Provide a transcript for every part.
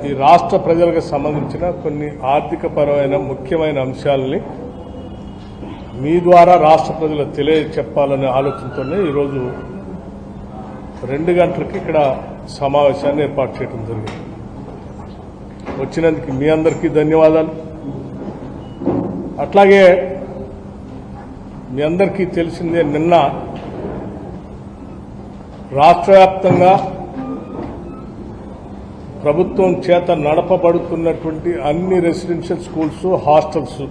ఈ రాష్ట్ర ప్రజలకు సంబంధించిన కొన్ని ఆర్థికపరమైన ముఖ్యమైన అంశాలని మీ ద్వారా రాష్ట్ర ప్రజలకు తెలియచెప్పాలనే ఆలోచనతోనే ఈరోజు 2 గంటలకి ఇక్కడ సమావేశాన్ని ఏర్పాటు చేయడం జరిగింది. వచ్చినందుకు మీ అందరికీ ధన్యవాదాలు. అట్లాగే మీ అందరికీ తెలిసిందే, నిన్న రాష్ట్ర వ్యాప్తంగా ప్రభుత్వం చేత నడపబడుతున్నటువంటి అన్ని రెసిడెన్షియల్ స్కూల్స్, హాస్టల్స్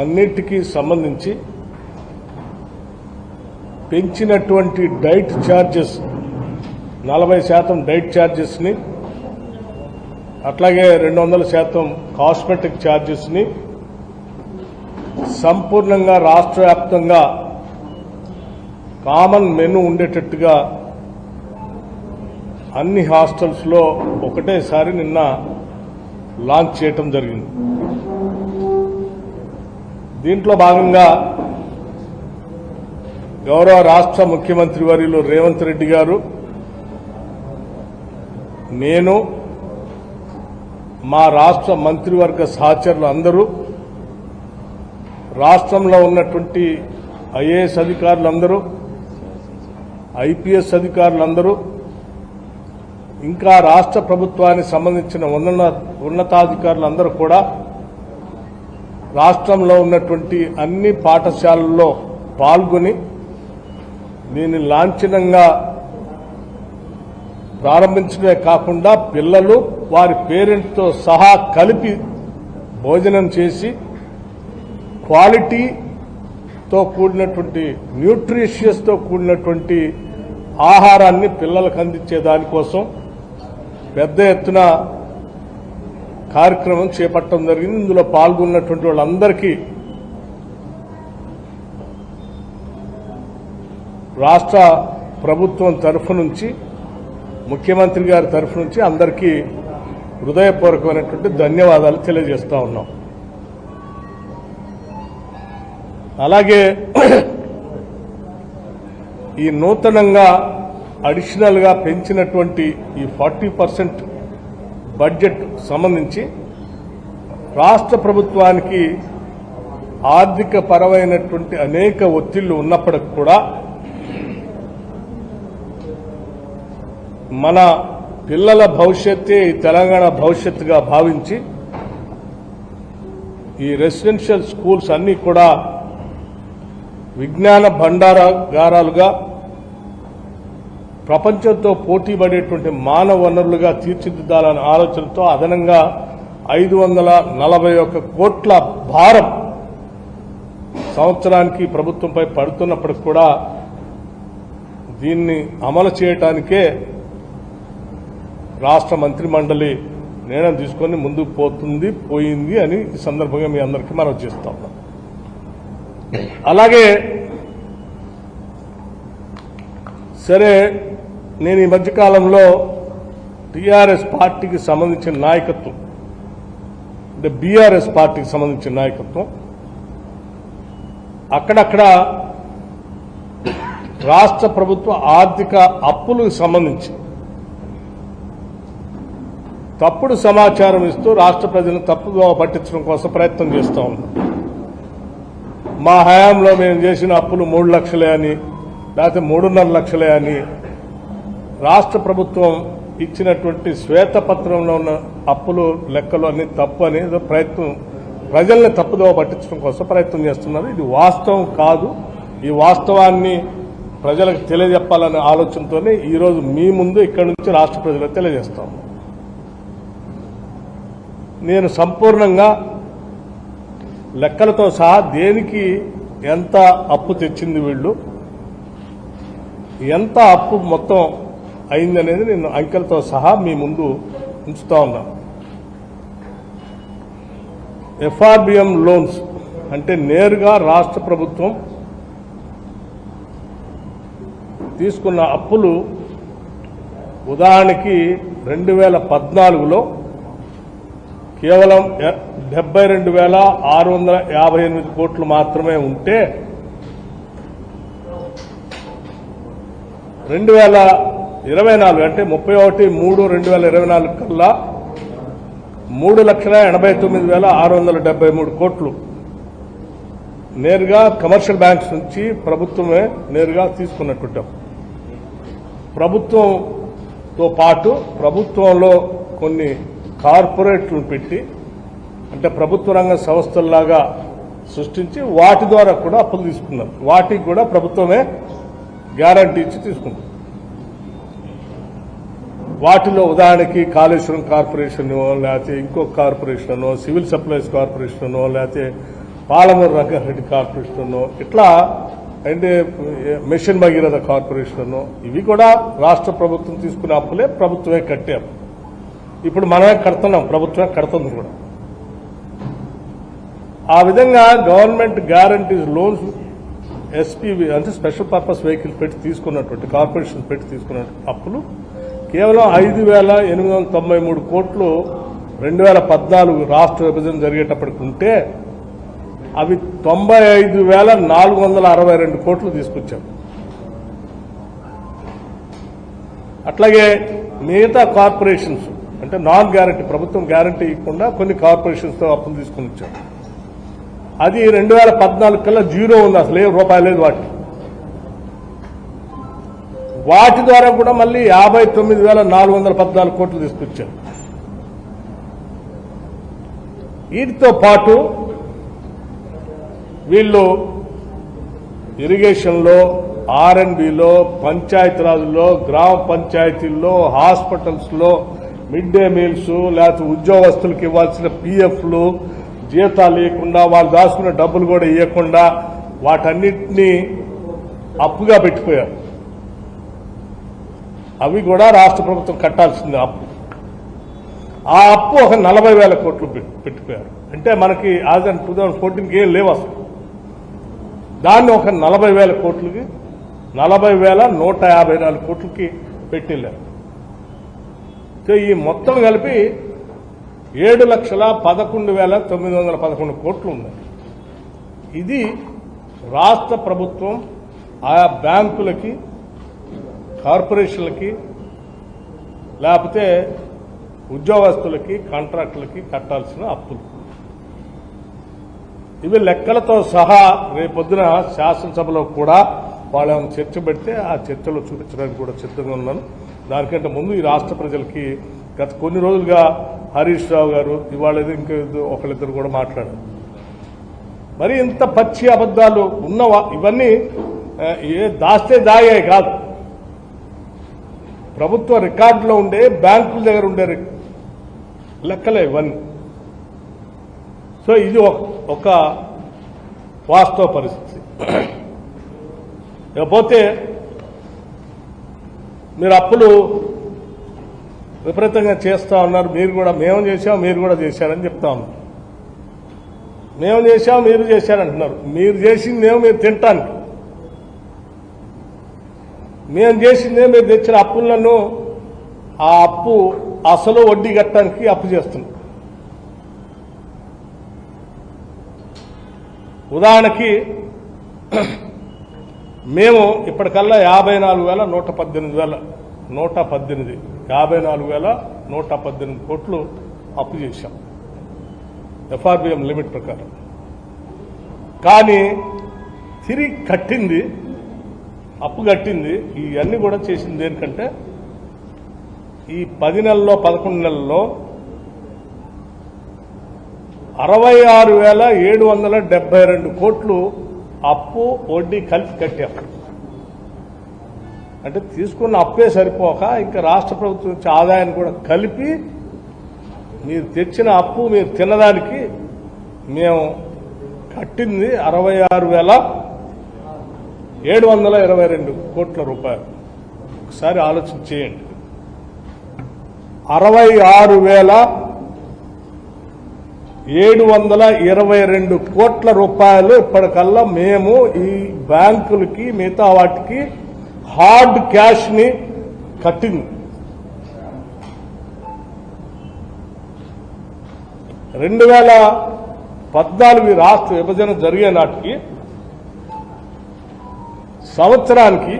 అన్నిటికీ సంబంధించి పెంచినటువంటి డైట్ ఛార్జెస్ 40% డైట్ ఛార్జెస్ని, అట్లాగే 200% కాస్మెటిక్ ఛార్జెస్ని సంపూర్ణంగా రాష్ట్ర వ్యాప్తంగా కామన్ మెనూ ఉండేటట్టుగా అన్ని హాస్టల్స్లో ఒకటేసారి నిన్న లాంచ్ చేయటం జరిగింది. దీంట్లో భాగంగా గౌరవ రాష్ట్ర ముఖ్యమంత్రి వర్యులు రేవంత్ రెడ్డి గారు, నేను, మా రాష్ట్ర మంత్రివర్గ సహచరులు అందరూ, రాష్ట్రంలో ఉన్నటువంటి ఐఏఎస్ అధికారులందరూ, ఐపీఎస్ అధికారులందరూ, ఇంకా రాష్ట్ర ప్రభుత్వానికి సంబంధించిన ఉన్నతాధికారులందరూ కూడా రాష్ట్రంలో ఉన్నటువంటి అన్ని పాఠశాలల్లో పాల్గొని దీన్ని లాంఛనంగా ప్రారంభించడమే కాకుండా పిల్లలు వారి పేరెంట్స్తో సహా కలిపి భోజనం చేసి క్వాలిటీతో కూడినటువంటి, న్యూట్రిషియస్తో కూడినటువంటి ఆహారాన్ని పిల్లలకు అందించే దానికోసం పెద్ద ఎత్తున కార్యక్రమం చేపట్టడం జరిగింది. ఇందులో పాల్గొన్నటువంటి వాళ్ళందరికీ రాష్ట్ర ప్రభుత్వం తరఫు నుంచి, ముఖ్యమంత్రి గారి తరఫు నుంచి అందరికీ హృదయపూర్వకమైనటువంటి ధన్యవాదాలు తెలియజేస్తా ఉన్నాం. అలాగే ఈ నూతనంగా అడిషనల్గా పెంచినటువంటి ఈ 40% బడ్జెట్ సంబంధించి రాష్ట్ర ప్రభుత్వానికి ఆర్థిక పరమైనటువంటి అనేక ఒత్తిళ్లు ఉన్నప్పటికీ కూడా మన పిల్లల భవిష్యత్తే ఈ తెలంగాణ భవిష్యత్తుగా భావించి ఈ రెసిడెన్షియల్ స్కూల్స్ అన్నీ కూడా విజ్ఞాన భండారాగారాలుగా, ప్రపంచంతో పోటీ పడేటువంటి మానవ వనరులుగా తీర్చిదిద్దాలనే ఆలోచనతో అదనంగా 541 కోట్ల భారం సంవత్సరానికి ప్రభుత్వంపై పడుతున్నప్పటికి కూడా దీన్ని అమలు చేయడానికే రాష్ట్ర మంత్రి మండలి నిర్ణయం తీసుకొని ముందుకు పోయింది అని ఈ సందర్భంగా మీ అందరికీ మనం చేస్తా ఉన్నాం. అలాగే సరే, నేను ఈ మధ్యకాలంలో టీఆర్ఎస్ పార్టీకి సంబంధించిన నాయకత్వం, అంటే బీఆర్ఎస్ పార్టీకి సంబంధించిన నాయకత్వం అక్కడక్కడ రాష్ట్ర ప్రభుత్వ ఆర్థిక అప్పులకు సంబంధించి తప్పుడు సమాచారం ఇస్తూ రాష్ట్ర ప్రజలను తప్పుదోవ పట్టించడం కోసం ప్రయత్నం చేస్తూ ఉన్నాం. మా హయాంలో మేము చేసిన అప్పులు 3 లక్షలే అని, లేకపోతే 3.5 లక్షలే అని రాష్ట్ర ప్రభుత్వం ఇచ్చినటువంటి శ్వేతపత్రంలో ఉన్న అప్పులు లెక్కలు అన్ని తప్పు అని ప్రయత్నం, ప్రజల్ని తప్పుదోవ పట్టించడం కోసం ప్రయత్నం చేస్తున్నారు. ఇది వాస్తవం కాదు. ఈ వాస్తవాన్ని ప్రజలకు తెలియజెప్పాలనే ఆలోచనతోనే ఈరోజు మీ ముందు ఇక్కడి నుంచి రాష్ట్ర ప్రజలకు తెలియజేస్తాం. నేను సంపూర్ణంగా లెక్కలతో సహా దేనికి ఎంత అప్పు తెచ్చింది, వీళ్ళు ఎంత అప్పు మొత్తం అయిందనేది నేను అంకెలతో సహా మీ ముందు ఉంచుతా ఉన్నాను. ఎఫ్ఆర్బిఎం లోన్స్ అంటే నేరుగా రాష్ట్ర ప్రభుత్వం తీసుకున్న అప్పులు, ఉదాహరణకి 2014లో కేవలం 72,658 కోట్లు మాత్రమే ఉంటే 24 అంటే 31/3/2024 కల్లా 3,89,673 కోట్లు నేరుగా కమర్షియల్ బ్యాంక్స్ నుంచి ప్రభుత్వమే నేరుగా తీసుకున్నట్టుంటాం. ప్రభుత్వంతో పాటు ప్రభుత్వంలో కొన్ని కార్పొరేట్లను పెట్టి అంటే ప్రభుత్వ రంగ సంస్థల్లాగా సృష్టించి వాటి ద్వారా కూడా అప్పులు తీసుకున్నారు. వాటికి కూడా ప్రభుత్వమే గ్యారంటీ ఇచ్చి తీసుకుంటుంది. వాటిలో ఉదాహరణకి కాళేశ్వరం కార్పొరేషన్, లేకపోతే ఇంకొక కార్పొరేషన్, సివిల్ సప్లైస్ కార్పొరేషన్, లేకపోతే పాలమూరు రంగారెడ్డి కార్పొరేషన్, ఇట్లా అంటే మిషన్ భగీరథ కార్పొరేషన్, ఇవి కూడా రాష్ట్ర ప్రభుత్వం తీసుకునే అప్పులే, ప్రభుత్వమే కట్టాం. ఇప్పుడు మనమే కడుతున్నాం, ప్రభుత్వమే కడుతుంది కూడా. ఆ విధంగా గవర్నమెంట్ గ్యారంటీస్ లోన్స్ ఎస్పీవి అంటే స్పెషల్ పర్పస్ వెహికల్ పెట్టి తీసుకున్నటువంటి కార్పొరేషన్ పెట్టి తీసుకున్న అప్పులు కేవలం 5,893 కోట్లు 2014 రాష్ట్ర విభజన జరిగేటప్పటికి ఉంటే అవి 95,462 కోట్లు తీసుకొచ్చాం. అట్లాగే మిగతా కార్పొరేషన్స్ అంటే నాన్ గ్యారంటీ, ప్రభుత్వం గ్యారంటీ ఇవ్వకుండా కొన్ని కార్పొరేషన్స్తో అప్పులు తీసుకుని వచ్చాం. అది 2014 కల్లా జీరో ఉంది, అసలు ఏ రూపాయి లేదు వాటి ద్వారా కూడా మళ్ళీ 59,414 కోట్లు తీసుకొచ్చారు. వీటితో పాటు వీళ్ళు ఇరిగేషన్లో, R&Bలో, పంచాయతీరాజ్లో, గ్రామ పంచాయతీల్లో, హాస్పిటల్స్లో మిడ్ డే మీల్స్, లేకపోతే ఉద్యోగస్తులకు ఇవ్వాల్సిన PFలు జీతాలు ఇవ్వకుండా, వాళ్ళు దాచుకున్న డబ్బులు కూడా ఇవ్వకుండా వాటన్నిటినీ అప్పుగా పెట్టిపోయారు. అవి కూడా రాష్ట్ర ప్రభుత్వం కట్టాల్సింది అప్పు. ఆ అప్పు ఒక 40,000 కోట్లు పెట్టిపోయారు. అంటే మనకి యాజ్ అండ్ 2014కి ఏం లేవు అసలు. దాన్ని ఒక 40,000 కోట్లకి 40,154 కోట్లకి పెట్టిల్లారు. సో ఈ మొత్తం కలిపి 7,11,911 కోట్లు ఉన్నాయి. ఇది రాష్ట్ర ప్రభుత్వం ఆయా బ్యాంకులకి, కార్పొరేషన్లకి, లేకపోతే ఉద్యోగస్తులకి, కాంట్రాక్టులకి కట్టాల్సిన అప్పులు. ఇవి లెక్కలతో సహా రేపొద్దున శాసనసభలో కూడా వాళ్ళు చర్చ పెడితే ఆ చర్చలో చూపించడానికి కూడా సిద్ధంగా ఉన్నాను. దానికంటే ముందు ఈ రాష్ట్ర ప్రజలకి గత కొన్ని రోజులుగా హరీష్ రావు గారు, ఇవాళ ఇంకా ఒకళ్ళిద్దరు కూడా మాట్లాడారు. మరి ఇంత పచ్చి అబద్దాలు ఉన్నవా? ఇవన్నీ దాస్తే దాగాయి కాదు, ప్రభుత్వ రికార్డులో ఉండే, బ్యాంకుల దగ్గర ఉండే లెక్కలే ఇవన్నీ. సో ఇది ఒక వాస్తవ పరిస్థితి. ఇకపోతే మీరు అప్పులు విపరీతంగా చేస్తా ఉన్నారు, మీరు కూడా మేము చేశాం, మీరు కూడా చేశారని చెప్తా ఉన్నారు. మేము చేశాం, మీరు చేశారంటున్నారు. మీరు చేసిందేమో మీరు తింటానికి, మేము చేసిందే మీరు తెచ్చిన అప్పులను ఆ అప్పు అసలు వడ్డీ కట్టడానికి అప్పు చేస్తున్నాం. ఉదాహరణకి మేము ఇప్పటికల్లా 54,118 కోట్లు అప్పు చేశాం FRBM లిమిట్ ప్రకారం. కానీ తిరిగి కట్టింది, అప్పు కట్టింది, ఇవన్నీ కూడా చేసింది దేనికంటే ఈ 10 నెలల్లో 11 నెలల్లో 66,772 కోట్లు అప్పు వడ్డీ కలిపి కట్టాం. అంటే తీసుకున్న అప్పే సరిపోక ఇంకా రాష్ట్ర ప్రభుత్వం నుంచి ఆదాయాన్ని కూడా కలిపి మీరు తెచ్చిన అప్పు మీరు తినడానికి మేము కట్టింది 66,722 కోట్ల రూపాయలు. ఒకసారి ఆలోచన చేయండి. 66,722 కోట్ల రూపాయలు ఇప్పటికల్లా మేము ఈ బ్యాంకులకి, మిగతా వాటికి హార్డ్ క్యాష్ ని కట్టింది. 2014 రాష్ట్ర విభజన జరిగే నాటికి సంవత్సరానికి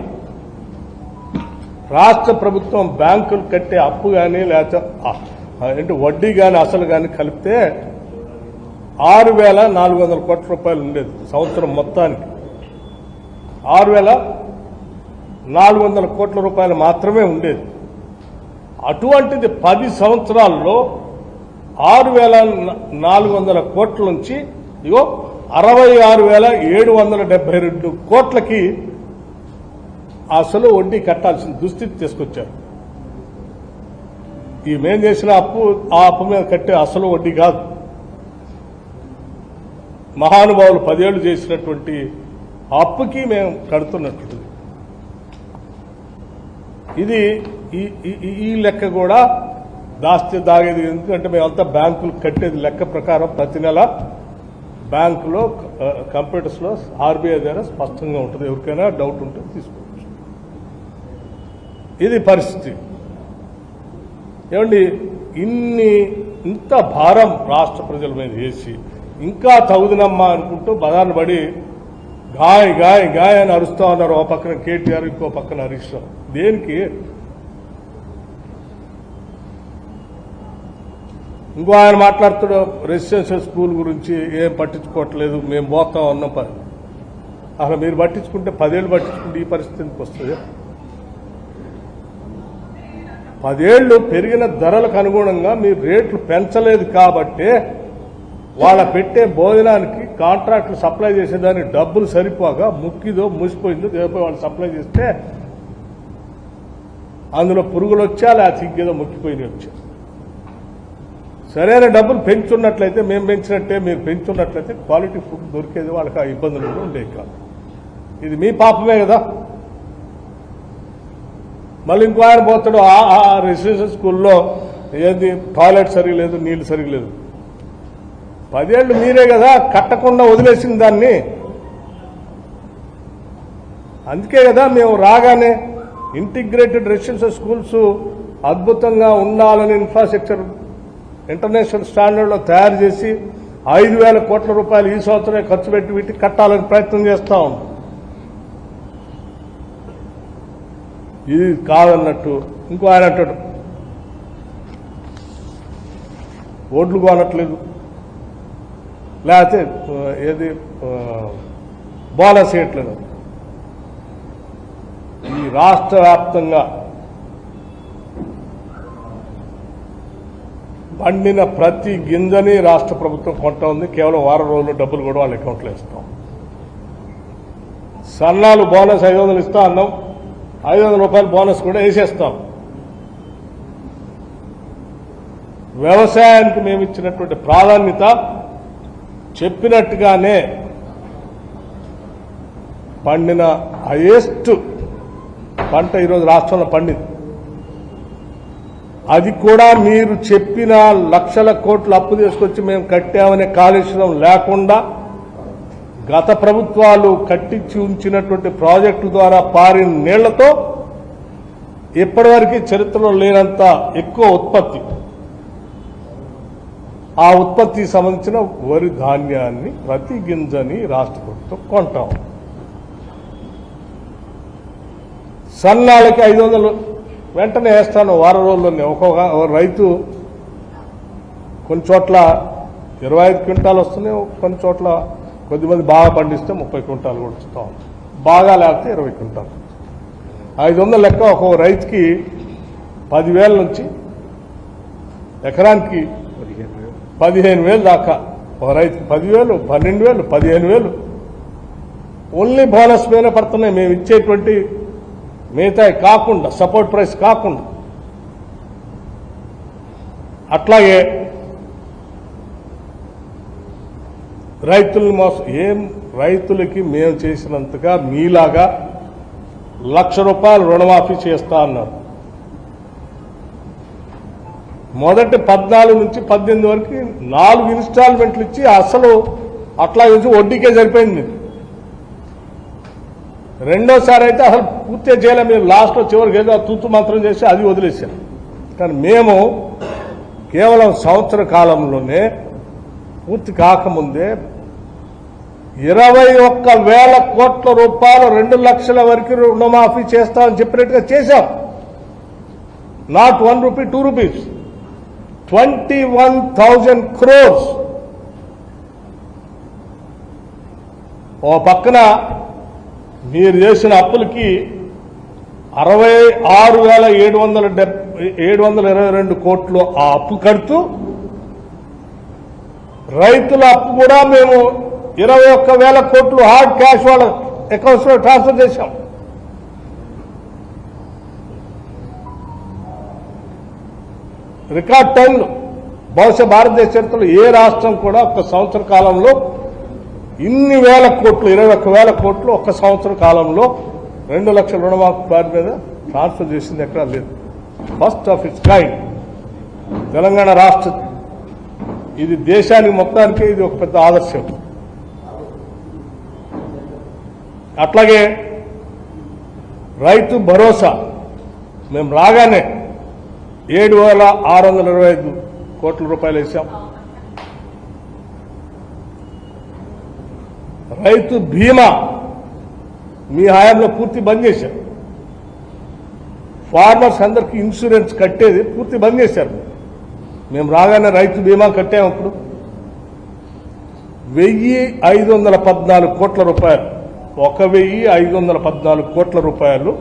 రాష్ట్ర ప్రభుత్వం బ్యాంకులు కట్టే అప్పు కానీ లేకపోతే వడ్డీ కానీ అసలు కానీ కలిపితే 6,400 కోట్ల రూపాయలు ఉండేది సంవత్సరం మొత్తానికి. 6,400 కోట్ల రూపాయలు మాత్రమే ఉండేది. అటువంటిది 10 సంవత్సరాల్లో 6,400 కోట్ల నుంచి 66,772 కోట్లకి అసలు వడ్డీ కట్టాల్సిన దుస్థితి తీసుకొచ్చారు. ఈ మేం చేసిన అప్పు ఆ అప్పు మీద కట్టే అసలు వడ్డీ కాదు. మహానుభావులు 10 ఏళ్లు చేసినటువంటి అప్పుకి మేము కడుతున్నట్టు. ఇది ఈ లెక్క కూడా దాస్తే దాగేది. ఎందుకంటే మేమంతా బ్యాంకులు కట్టేది లెక్క ప్రకారం ప్రతి నెల బ్యాంకులో కంప్యూటర్స్లో ఆర్బీఐ దగ్గర స్పష్టంగా ఉంటుంది. ఎవరికైనా డౌట్ ఉంటే తీసుకోవచ్చు. ఇది పరిస్థితి. ఏమండి, ఇంత భారం రాష్ట్ర ప్రజల మీద వేసి ఇంకా తగుదనమ్మా అనుకుంటూ బదాన్ని పడి గాయ గాయ గాయ అని అరుస్తా ఉన్నారు. ఓ పక్కన కేటీఆర్, ఇంకో పక్కన హరీష్ రావు. దేనికి? ఇంకో ఆయన మాట్లాడుతాడు రెసిడెన్షియల్ స్కూల్ గురించి ఏం పట్టించుకోవట్లేదు, మేము పోతాం అన్న పని. అసలు మీరు పట్టించుకుంటే 10 ఏళ్ళు పట్టించుకుంటే ఈ పరిస్థితికి వస్తుంది. 10 ఏళ్ళు పెరిగిన ధరలకు అనుగుణంగా మీరు రేట్లు పెంచలేదు కాబట్టే వాళ్ళ పెట్టే భోజనానికి కాంట్రాక్టులు సప్లై చేసేదానికి డబ్బులు సరిపోగా ముక్కిదో ముసిపోయిందో దేనిపై వాళ్ళు సప్లై చేస్తే అందులో పురుగులు వచ్చా లేకపోతే ఇంకేదో ముక్కిపోయినవి వచ్చా. సరైన డబ్బులు పెంచున్నట్లయితే, మేము పెంచినట్టే మీరు పెంచున్నట్లయితే క్వాలిటీ ఫుడ్ దొరికేది, వాళ్ళకి ఆ ఇబ్బందులు కూడా ఉండేవి కాదు. ఇది మీ పాపమే కదా. మళ్ళీ ఇంకో ఆయన పోతాడు ఆ రెసిడెన్షియల్ స్కూల్లో ఏది టాయిలెట్ సరిగా లేదు, నీళ్లు సరిగా లేదు. 10 ఏళ్ళు మీరే కదా కట్టకుండా వదిలేసిన దాన్ని. అందుకే కదా మేము రాగానే ఇంటిగ్రేటెడ్ రెసిడెన్షియల్ స్కూల్స్ అద్భుతంగా ఉండాలని ఇన్ఫ్రాస్ట్రక్చర్ ఇంటర్నేషనల్ స్టాండర్డ్లో తయారు చేసి 5,000 కోట్ల రూపాయలు ఈ సంవత్సరమే ఖర్చు పెట్టి వీటికి కట్టాలని ప్రయత్నం చేస్తా ఉన్నాం. ఇది కాదన్నట్టు ఇంకో ఆయన అంటాడు ఓట్లు కొనట్లేదు, లేకపోతే ఏది బోనస్ ఇవ్వట్లేదు. ఈ రాష్ట్ర వ్యాప్తంగా పండిన ప్రతి గింజని రాష్ట్ర ప్రభుత్వం కొంటా ఉంది. కేవలం వారం రోజుల్లో డబ్బులు కూడా వాళ్ళ అకౌంట్లో ఇస్తాం. సన్నాలు బోనస్ 500 ఇస్తా అన్నాం, 500 రూపాయల బోనస్ కూడా వేసేస్తాం. వ్యవసాయానికి మేము ఇచ్చినటువంటి ప్రాధాన్యత చెప్పినట్టుగానే పండిన హైయెస్ట్ పంట ఈరోజు రాష్ట్రంలో పండింది. అది కూడా మీరు చెప్పిన లక్షల కోట్లు అప్పు తీసుకొచ్చి మేము కట్టామనే కాళేశ్వరం లేకుండా గత ప్రభుత్వాలు కట్టించి ఉంచినటువంటి ప్రాజెక్టుల ద్వారా పారిన నీళ్లతో ఇప్పటివరకు చరిత్రలో లేనంత ఎక్కువ ఉత్పత్తి, ఆ ఉత్పత్తికి సంబంధించిన వరి ధాన్యాన్ని ప్రతి గింజని రాష్ట్ర ప్రభుత్వం కొంటాం. సన్నాళ్ళకి 500 వెంటనే వేస్తాను వారం రోజుల్లోనే. ఒక్కొక్క రైతు కొన్ని చోట్ల 25 క్వింటాలు వస్తున్నాయి, కొన్ని చోట్ల కొద్దిమంది బాగా పండిస్తే 30 క్వింటాలు కూడా వస్తాం. బాగా లేకపోతే 20 క్వింటాలు. 500 లెక్క ఒక్కొక్క రైతుకి 10,000 నుంచి ఎకరానికి 15,000 దాకా. ఒక రైతుకి 10,000, 12,000, 15,000 ఓన్లీ బోనస్ మీద పడుతున్నాయి. మేము ఇచ్చేటువంటి మిగతా కాకుండా, సపోర్ట్ ప్రైస్ కాకుండా. అట్లాగే రైతులను మోసం, రైతులకి మేము చేసినంతగా మీలాగా ₹1,00,000 రుణమాఫీ చేస్తా అన్నారు. మొదటి 14 నుంచి 18 వరకు 4 ఇన్స్టాల్మెంట్లు ఇచ్చి అసలు అట్లా వడ్డీకే సరిపోయింది. రెండోసారి అయితే అసలు పూర్తి చేయలే. మీరు లాస్ట్లో చివరికి ఏదో తూతు మంత్రం చేసి అది వదిలేశారు. కానీ మేము కేవలం సంవత్సర కాలంలోనే పూర్తి కాకముందే 21,000 కోట్ల రూపాయలు 2 లక్షల వరకు రుణమాఫీ చేస్తామని చెప్పినట్టుగా చేశాం. Not 1 rupee 2 rupees, 21,000 crores. ఓ పక్కన మీరు చేసిన అప్పులకి 66,722 కోట్లు ఆ అప్పు కడుతూ, రైతుల అప్పు కూడా మేము 21,000 కోట్లు హార్డ్ క్యాష్ వాళ్ళ అకౌంట్స్ లో ట్రాన్స్ఫర్ చేశాం. రికార్డ్ టైంలో బహుశా భారతదేశ చరిత్రలో ఏ రాష్ట్రం కూడా ఒక సంవత్సర కాలంలో ఇన్ని వేల కోట్లు, 21,000 కోట్లు ఒక సంవత్సర కాలంలో 2 లక్షల రుణమాఫీ పేరు మీద ట్రాన్స్ఫర్ చేసింది ఎక్కడా లేదు. First of it's kind Telangana రాష్ట్ర, ఇది దేశానికి మొత్తానికి ఇది ఒక పెద్ద ఆదర్శం. అట్లాగే రైతు భరోసా మేము రాగానే 7,625 కోట్ల రూపాయలు వేసాం. రైతు బీమా మీ హయాంలో పూర్తి బంద్ చేశారు. ఫార్మర్స్ అందరికీ ఇన్సూరెన్స్ కట్టేది పూర్తి బంద్ చేశారు. మేము రాగానే రైతు బీమా కట్టాము. అప్పుడు 1,514 కోట్ల రూపాయలు, 1,514 కోట్ల రూపాయలు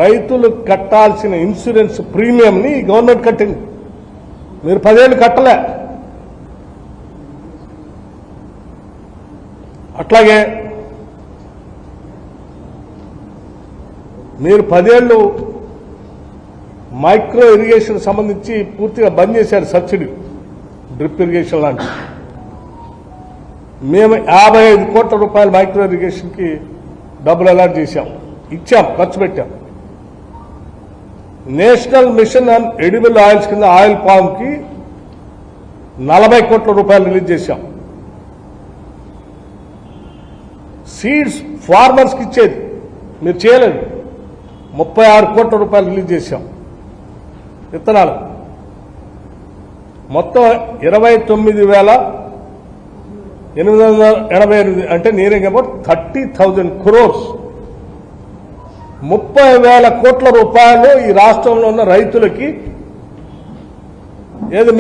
రైతులు కట్టాల్సిన ఇన్సూరెన్స్ ప్రీమియంని గవర్నమెంట్ కట్టింది. మీరు 10 ఏళ్ళు కట్టలే. అట్లాగే మీరు 10 ఏళ్ళు మైక్రో ఇరిగేషన్ సంబంధించి పూర్తిగా బంద్ చేశారు. సబ్సిడీ, డ్రిప్ ఇరిగేషన్ లాంటి. మేము 55 కోట్ల రూపాయలు మైక్రో ఇరిగేషన్కి డబ్బులు అలాట్ చేశాం, ఇచ్చాం, ఖర్చు పెట్టాం. National mission on edible oils కింద ఆయిల్ పామ్కి 40 కోట్ల రూపాయలు రిలీజ్ చేశాం. సీడ్స్ ఫార్మర్స్కి ఇచ్చేది మీరు చేయలేదు, 36 కోట్ల రూపాయలు రిలీజ్ చేశాం. విత్తనాలు మొత్తం 29,888, అంటే నియరింగ్ అబౌట్ 30,000 crores. 30,000 కోట్ల రూపాయలు ఈ రాష్ట్రంలో ఉన్న రైతులకి ఏది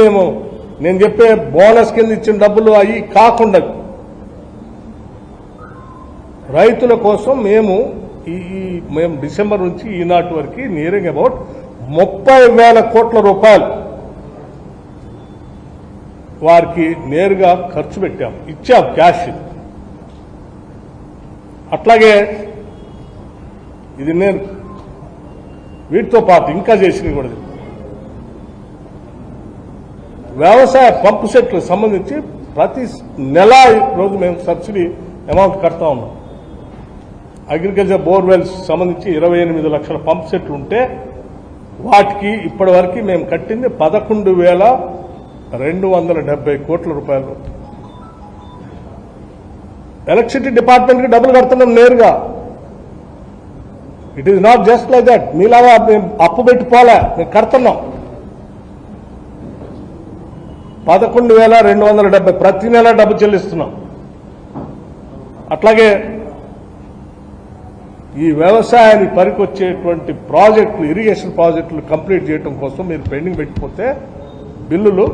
నేను చెప్పే బోనస్ కింద ఇచ్చిన డబ్బులు అవి కాకుండా రైతుల కోసం మేము డిసెంబర్ నుంచి ఈనాటి వరకు నియరింగ్ అబౌట్ 30,000 కోట్ల రూపాయలు వారికి నేరుగా ఖర్చు పెట్టాం, ఇచ్చాం క్యాష్. అట్లాగే ఇది నేను వీటితో పాటు ఇంకా చేసినవి కూడా వ్యవసాయ పంపు సెట్లకు సంబంధించి ప్రతి నెల రోజు మేము సబ్సిడీ అమౌంట్ కడతా ఉన్నాం. అగ్రికల్చర్ బోర్వెల్స్ సంబంధించి 28 లక్షల పంప్ సెట్లు ఉంటే వాటికి ఇప్పటి వరకు మేము కట్టింది 11,270 కోట్ల రూపాయలు. ఎలక్ట్రిసిటీ డిపార్ట్మెంట్కి డబ్బులు కడుతున్నాం నేరుగా. It is not just like that. మీలాగా మేము అప్పు పెట్టుకోలే, మేము కడుతున్నాం. 11,270 ప్రతి నెల డబ్బు చెల్లిస్తున్నాం. అట్లాగే ఈ వ్యవసాయానికి పనికొచ్చేటువంటి ప్రాజెక్టులు, ఇరిగేషన్ ప్రాజెక్టులు కంప్లీట్ చేయడం కోసం మీరు పెండింగ్ పెట్టిపోతే బిల్లులు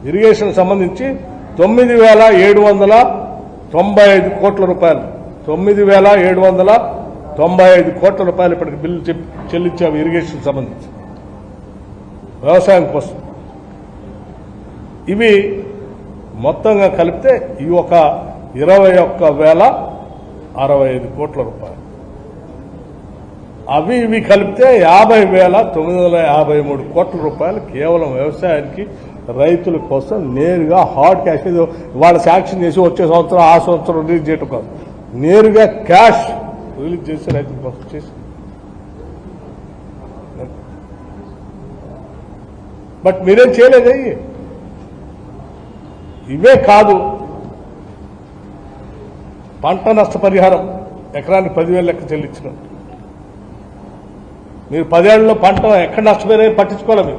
ఇరిగేషన్ సంబంధించి 9,795 కోట్ల రూపాయలు, 9,795 కోట్ల రూపాయలు ఇప్పటికి బిల్లు చెల్లించాము ఇరిగేషన్ సంబంధించి వ్యవసాయం కోసం. ఇవి మొత్తంగా కలిపితే ఇవి ఒక 21,065 కోట్ల రూపాయలు. అవి ఇవి కలిపితే 50,953 కోట్ల రూపాయలు కేవలం వ్యవసాయానికి, రైతుల కోసం నేరుగా హార్డ్ క్యాష్. వాళ్ళు శాంక్షన్ చేసి వచ్చే సంవత్సరం ఆ సంవత్సరం రిలీజ్ చేయటం కాదు, నేరుగా క్యాష్ రిలీజ్ చేసి రైతుల కోసం చేసి. బట్ మీరేం చేయలేదు. ఇవే కాదు, పంట నష్టపరిహారం ఎకరానికి 10,000 లెక్క చెల్లించినాం. మీరు 10 ఏళ్లలో పంట ఎక్కడ నష్టపోయినా పట్టించుకోవాలి.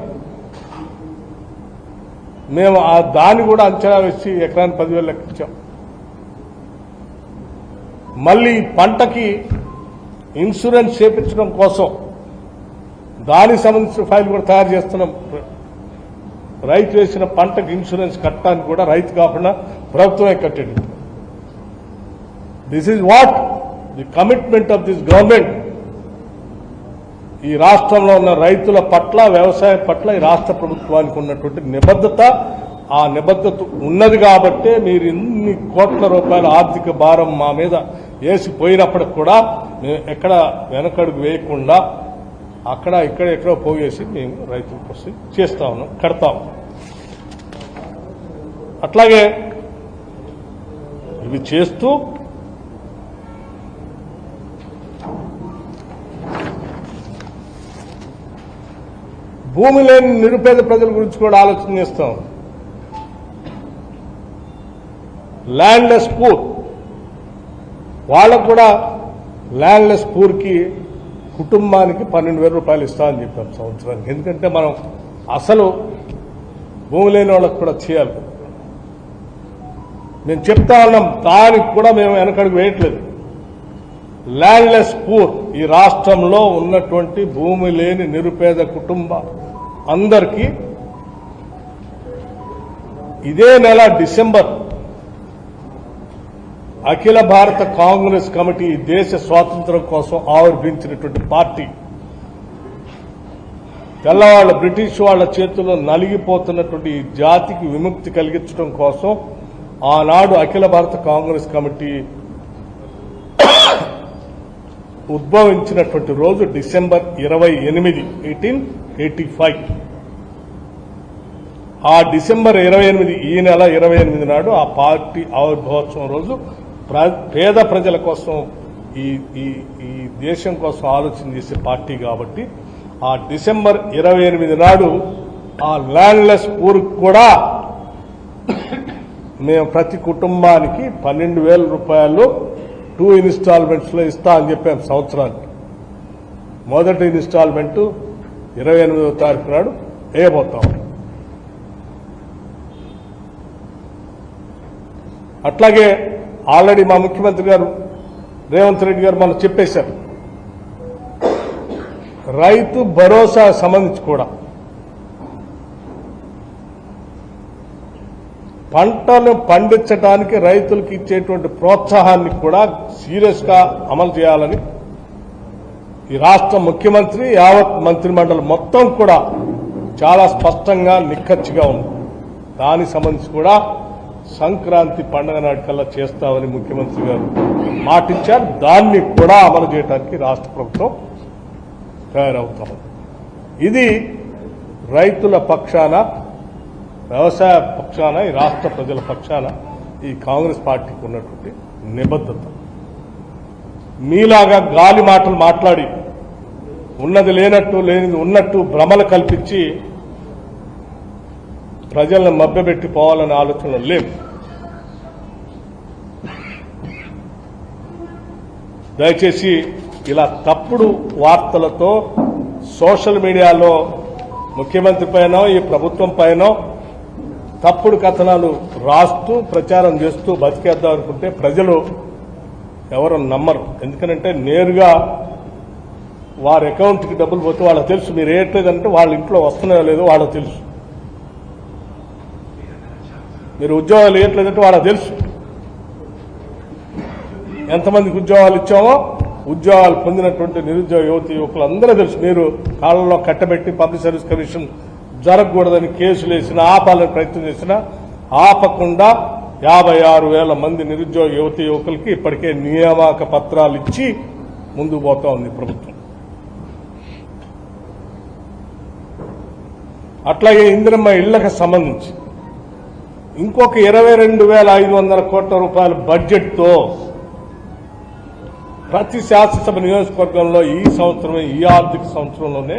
మేము దాన్ని కూడా అంచనా వేసి ఎకరానికి 10,000 లెక్క ఇచ్చాం. మళ్ళీ పంటకి ఇన్సూరెన్స్ చేపించడం కోసం దానికి సంబంధించిన ఫైల్ కూడా తయారు చేస్తున్నాం. రైతు వేసిన పంటకు ఇన్సూరెన్స్ కట్టడానికి కూడా రైతు కాకుండా ప్రభుత్వమే కట్టేది. This is what the commitment of this government. ఈ రాష్ట్రంలో ఉన్న రైతుల పట్ల, వ్యవసాయం పట్ల ఈ రాష్ట్ర ప్రభుత్వానికి ఉన్నటువంటి నిబద్ధత, ఆ నిబద్ధత ఉన్నది కాబట్టే మీరు ఇన్ని కోట్ల రూపాయల ఆర్థిక భారం మా మీద వేసిపోయినప్పటికి కూడా మేము ఎక్కడ వెనకడుగు వేయకుండా అక్కడ ఇక్కడ ఎక్కడో పోగేసి మేము రైతుల కోసం చేస్తా ఉన్నాం, కడతాం. అట్లాగే ఇవి చేస్తూ భూమి లేని నిరుపేద ప్రజల గురించి కూడా ఆలోచన చేస్తాం. ల్యాండ్లెస్ పూర్, వాళ్ళకు కూడా ల్యాండ్లెస్ పూర్కి కుటుంబానికి 12,000 రూపాయలు ఇస్తామని చెప్పాం సంవత్సరానికి. ఎందుకంటే మనం అసలు భూమి లేని వాళ్ళకు కూడా చేయాలి. మేము చెప్తా ఉన్నాం, దానికి కూడా మేము వెనకడుగు వేయట్లేదు. ల్యాండ్లెస్ పూర్, ఈ రాష్ట్రంలో ఉన్నటువంటి భూమి లేని నిరుపేద కుటుంబ అందరికీ ఇదే నెల డిసెంబర్ అఖిల భారత కాంగ్రెస్ కమిటీ దేశ స్వాతంత్ర్యం కోసం ఆవిర్భించినటువంటి పార్టీ, తెల్లవాళ్ల బ్రిటిష్ వాళ్ల చేతుల్లో నలిగిపోతున్నటువంటి ఈ జాతికి విముక్తి కలిగించడం కోసం ఆనాడు అఖిల భారత కాంగ్రెస్ కమిటీ ఉద్భవించినటువంటి రోజు డిసెంబర్ 28, 1885. ఆ డిసెంబర్ 28, ఈ నెల 28 నాడు ఆ పార్టీ ఆవిర్భావోత్సవం రోజు పేద ప్రజల కోసం, ఈ దేశం కోసం ఆలోచన చేసే పార్టీ కాబట్టి ఆ డిసెంబర్ 28 నాడు ఆ ల్యాండ్లెస్ పూర్కి కూడా మేము ప్రతి కుటుంబానికి 12,000 రూపాయలు 2 ఇన్స్టాల్మెంట్స్ లో ఇస్తా అని చెప్పాం సంవత్సరానికి. మొదటి ఇన్స్టాల్మెంట్ 28వ తారీఖు నాడు వేయబోతాం. అట్లాగే ఆల్రెడీ మా ముఖ్యమంత్రి గారు రేవంత్ రెడ్డి గారు మనం చెప్పేశారు, రైతు భరోసా సంబంధించి కూడా పంటను పండించడానికి రైతులకు ఇచ్చేటువంటి ప్రోత్సాహాన్ని కూడా సీరియస్ గా అమలు చేయాలని ఈ రాష్ట్ర ముఖ్యమంత్రి, యావత్ మంత్రిమండలి మొత్తం కూడా చాలా స్పష్టంగా నిక్కచ్చిగా ఉంది. దానికి సంబంధించి కూడా సంక్రాంతి పండుగ నాటికల్లా చేస్తామని ముఖ్యమంత్రి గారు మాటిచ్చారు. దాన్ని కూడా అమలు చేయడానికి రాష్ట్ర ప్రభుత్వం తయారవుతాం. ఇది రైతుల పక్షాన, వ్యవసాయ పక్షాన, ఈ రాష్ట్ర ప్రజల పక్షాన ఈ కాంగ్రెస్ పార్టీకి ఉన్నటువంటి నిబద్ధత. మీలాగా గాలి మాటలు మాట్లాడి ఉన్నది లేనట్టు, లేనిది ఉన్నట్టు భ్రమలు కల్పించి ప్రజలను మభ్యపెట్టి పోవాలనే ఆలోచన లేవు. దయచేసి ఇలా తప్పుడు వార్తలతో సోషల్ మీడియాలో ముఖ్యమంత్రి పైన, ఈ ప్రభుత్వం పైన తప్పుడు కథనాలు రాస్తూ ప్రచారం చేస్తూ బతికేద్దాం అనుకుంటే ప్రజలు ఎవరు నమ్మరు. ఎందుకంటే నేరుగా వారి అకౌంట్కి డబ్బులు పోతే వాళ్ళకి తెలుసు. మీరు వేయట్లేదంటే వాళ్ళ ఇంట్లో వస్తున్నాయో లేదో వాళ్ళకి తెలుసు. మీరు ఉద్యోగాలు వేయట్లేదంటే వాళ్ళకి తెలుసు. ఎంతమందికి ఉద్యోగాలు ఇచ్చామో, ఉద్యోగాలు పొందినటువంటి నిరుద్యోగ యువతి యువకులు అందరూ తెలుసు. మీరు కాళ్ళలో కట్టబెట్టి పబ్లిక్ సర్వీస్ కమిషన్ జరగకూడదని కేసులు వేసినా, ఆపాలని ప్రయత్నం చేసినా ఆపకుండా 56,000 మంది నిరుద్యోగ యువతి యువకులకి ఇప్పటికే నియామక పత్రాలు ఇచ్చి ముందుకు పోతా ఉంది ప్రభుత్వం. అట్లాగే ఇందిరమ్మ ఇళ్లకు సంబంధించి ఇంకొక 22,500 కోట్ల రూపాయల బడ్జెట్తో ప్రతి శాసనసభ నియోజకవర్గంలో ఈ సంవత్సరం, ఈ ఆర్థిక సంవత్సరంలోనే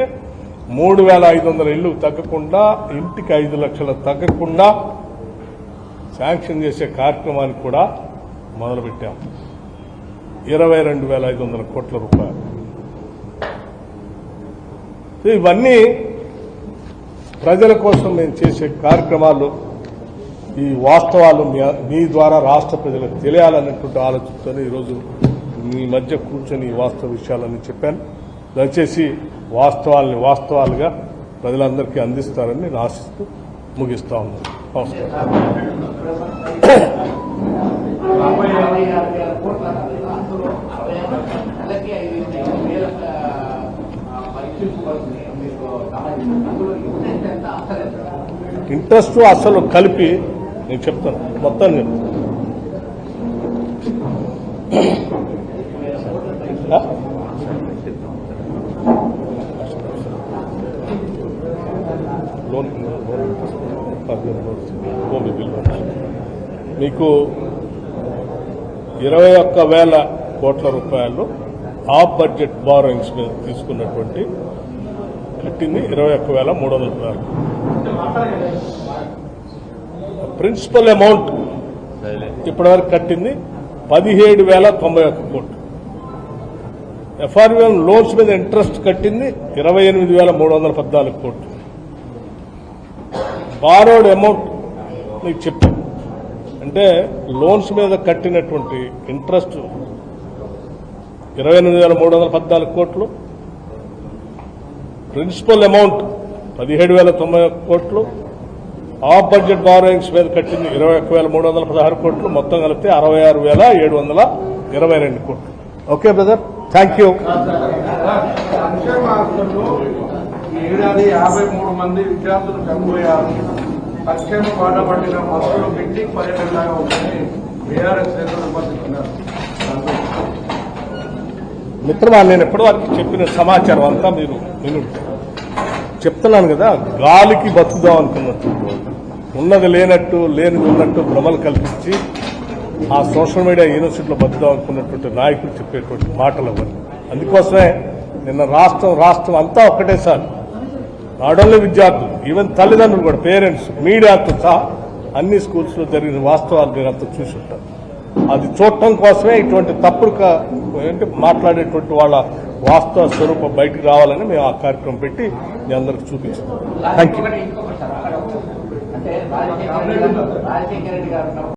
3,500 ఇళ్లు తగ్గకుండా, ఇంటికి 5 లక్షలు తగ్గకుండా శాంక్షన్ చేసే కార్యక్రమాన్ని కూడా మొదలుపెట్టాం. 22,500 కోట్ల రూపాయలు. ఇవన్నీ ప్రజల కోసం మేము చేసే కార్యక్రమాలు. ఈ వాస్తవాలు మీ ద్వారా రాష్ట్ర ప్రజలకు తెలియాలన్నటువంటి ఆలోచనతో ఈరోజు మీ మధ్య కూర్చొని ఈ వాస్తవ విషయాలన్నీ చెప్పాను. దయచేసి వాస్తవాల్ని వాస్తవాలుగా ప్రజలందరికీ అందిస్తారని నేను ఆశిస్తూ ముగిస్తా ఉన్నాను. నమస్కారం. ఇంట్రెస్ట్ అసలు కలిపి నేను చెప్తాను, మొత్తం చెప్తాను. మీకు 21,000 కోట్ల రూపాయలు ఆఫ్ బడ్జెట్ బారోయింగ్స్ మీద తీసుకున్నటువంటి కట్టింది 21,300 ప్రిన్సిపల్ అమౌంట్ ఇప్పటివరకు కట్టింది 17,091 కోట్లు. ఎఫ్ఆర్బిఎం లోన్స్ మీద ఇంట్రెస్ట్ కట్టింది 28,314 కోట్లు. బారోడ్ అమౌంట్ మీకు చెప్పాను, అంటే లోన్స్ మీద కట్టినటువంటి ఇంట్రెస్ట్ 28,314 కోట్లు, ప్రిన్సిపల్ అమౌంట్ 17,091 కోట్లు, ఆఫ్ బడ్జెట్ బారోయింగ్స్ మీద కట్టింది 21,316 కోట్లు, మొత్తం కలిపితే 66,722 కోట్లు. Okay brother, thank you. ఏడాది 53 మంది విద్యార్థులు చనిపోయారు. సంక్షేమ బాట పట్టిన బస్సులు పిక్నిక్ పర్యటనలాగా ఉందని బీఆర్ఎస్ నేతలు విమర్శిస్తున్నారు. మిత్రమా, నేను ఎప్పటివరకు చెప్పిన సమాచారం అంతా మీరు వినుంటే చెప్తున్నాను కదా. గాలికి బతుకుదాం అనుకున్నట్టు, ఉన్నది లేనట్టు లేనిది ఉన్నట్టు భ్రమలు కల్పించి ఆ సోషల్ మీడియా యూనివర్సిటీలో బతుకుదాం అనుకున్నటువంటి నాయకులు చెప్పేటువంటి మాటలు అవన్నీ. అందుకోసమే నిన్న రాష్ట్రం అంతా ఒక్కటే సార్, నాట్ ఓన్లీ విద్యార్థులు, ఈవెన్ తల్లిదండ్రులు కూడా, పేరెంట్స్, మీడియాతో సహా అన్ని స్కూల్స్లో జరిగిన వాస్తవాలు మీరు అంతా చూసి ఉంటారు. అది చూడటం కోసమే ఇటువంటి తప్పుడు ఏంటి మాట్లాడేటువంటి వాళ్ళ వాస్తవ స్వరూపం బయటికి రావాలని మేము ఆ కార్యక్రమం పెట్టి మీ అందరికి చూపించాం. Thank you. అంటే రాజశేఖర రెడ్డి గారు